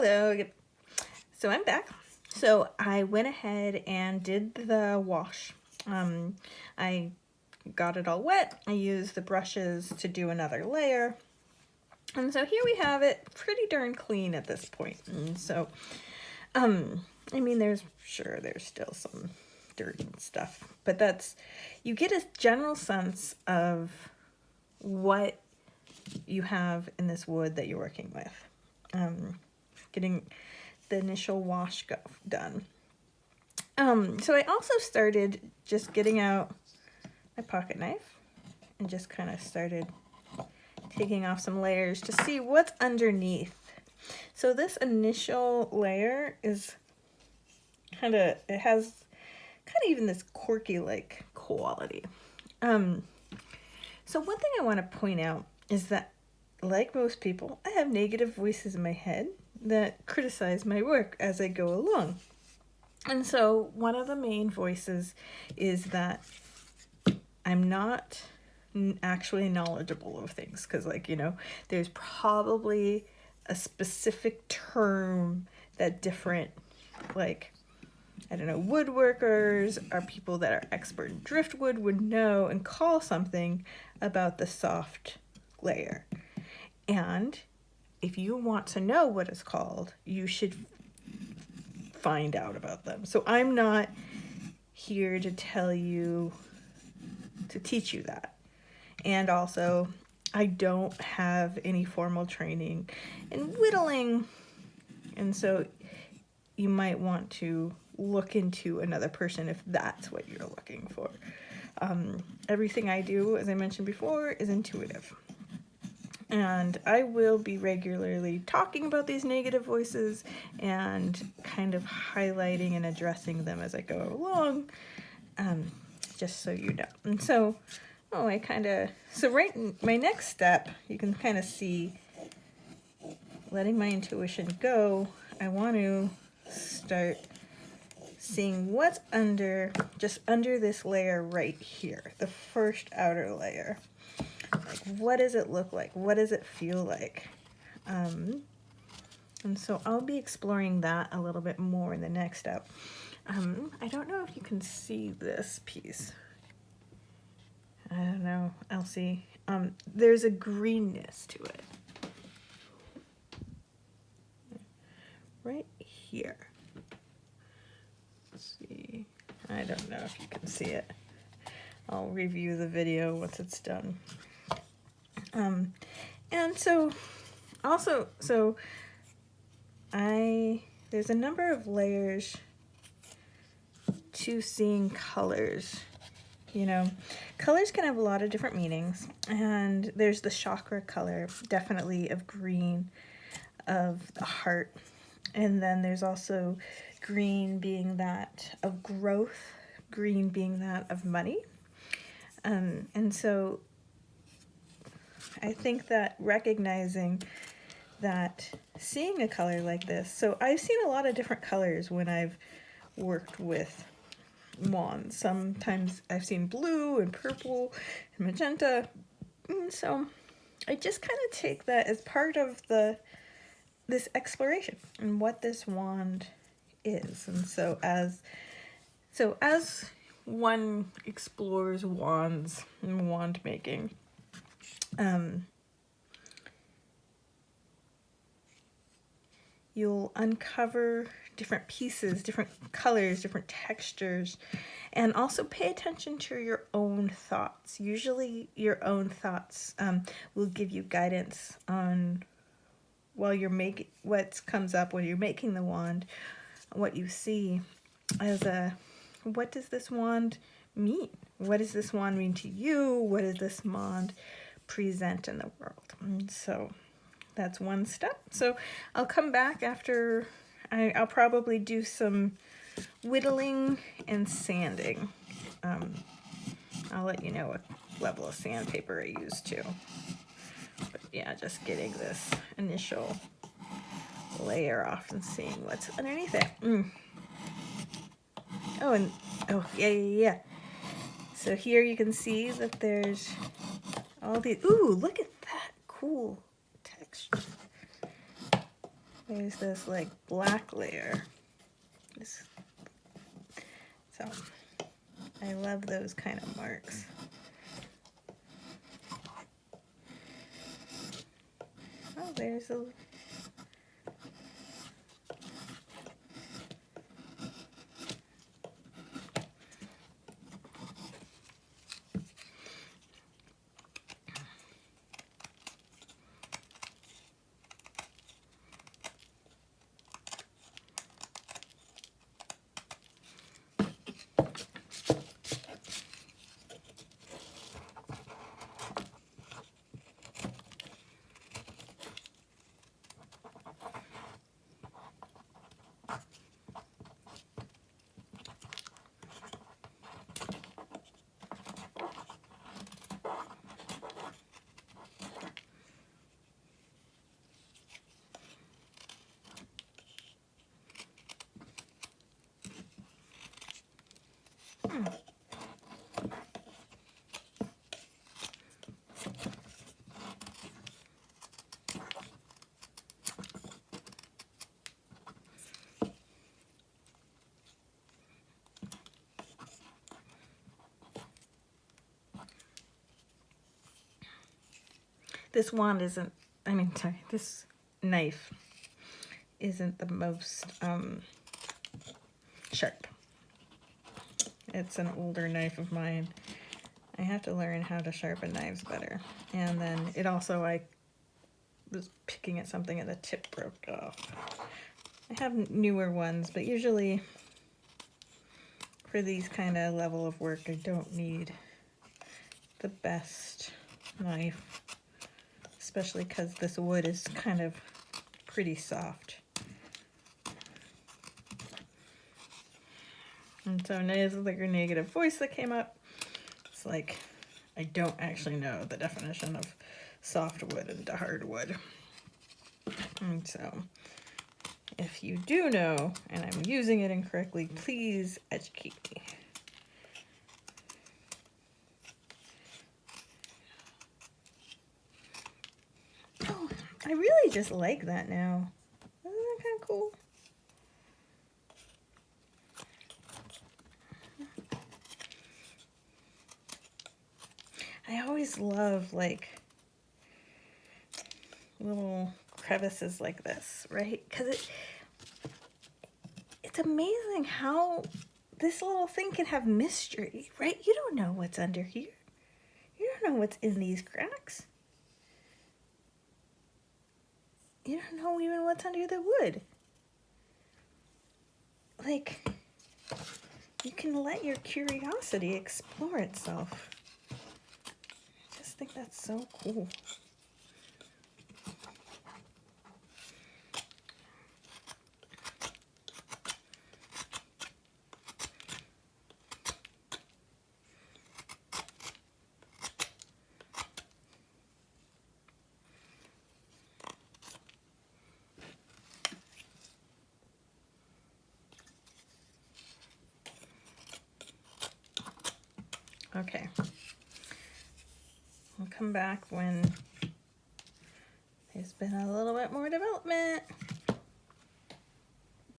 Hello. Yep. So I'm back. So I went ahead and did the wash. I got it all wet. I used the brushes to do another layer. And so here we have it pretty darn clean at this point. And so, I mean, there's still some dirt and stuff, but you get a general sense of what you have in this wood that you're working with. Getting the initial wash done. So I also started just getting out my pocket knife and just kind of started taking off some layers to see what's underneath. So this initial layer is it has kind of even this quirky like quality. So one thing I want to point out is that, like most people, I have negative voices in my head that criticize my work as I go along. And so one of the main voices is that I'm not actually knowledgeable of things, because there's probably a specific term that different woodworkers or people that are expert in driftwood would know and call something about the soft layer. And if you want to know what it's called, you should find out about them. So I'm not here to teach you that. And also, I don't have any formal training in whittling. And so you might want to look into another person if that's what you're looking for. Everything I do, as I mentioned before, is intuitive. And I will be regularly talking about these negative voices and kind of highlighting and addressing them as I go along, just so you know. And so, my next step, you can kind of see, letting my intuition go, I want to start seeing what's under this layer right here, the first outer layer. Like, what does it look like? What does it feel like? And so I'll be exploring that a little bit more in the next step. I don't know if you can see this piece. I don't know, Elsie. There's a greenness to it. Right here. Let's see. I don't know if you can see it. I'll review the video once it's done. And so also, there's a number of layers to seeing colors. Colors can have a lot of different meanings, and there's the chakra color, definitely of green, of the heart, and then there's also green being that of growth, green being that of money, and so I think that recognizing that, seeing a color like this, so I've seen a lot of different colors when I've worked with wands. Sometimes I've seen blue and purple and magenta, and so I just kind of take that as part of this exploration and what this wand is. And so as one explores wands and wand making, you'll uncover different pieces, different colors, different textures, and also pay attention to your own thoughts. Usually your own thoughts will give you guidance on what comes up when you're making the wand, what you see as what does this wand mean? What does this wand mean to you? What does this wand present in the world? And so that's one step. So I'll come back after. I'll probably do some whittling and sanding. I'll let you know what level of sandpaper I use too. But yeah, just getting this initial layer off and seeing what's underneath it. Oh, yeah. So here you can see that there's all these. Ooh, look at that cool texture. there's this like black layer. So I love those kind of marks. Oh, there's a this wand isn't, I mean, sorry, this knife isn't the most sharp. It's an older knife of mine. I have to learn how to sharpen knives better. And then it also, I was picking at something and the tip broke off. I have newer ones, but usually for these kind of level of work, I don't need the best knife, especially because this wood is kind of pretty soft. And so there's like a negative voice that came up. It's like, I don't actually know the definition of softwood and hardwood. And so if you do know and I'm using it incorrectly, please educate me. Oh, I really just like that now. Isn't that kind of cool? I always love like little crevices like this, right? Because it's amazing how this little thing can have mystery, right? You don't know what's under here. You don't know what's in these cracks. You don't know even what's under the wood. Like, you can let your curiosity explore itself. I just think that's so cool. Okay. I'll come back when there's been a little bit more development.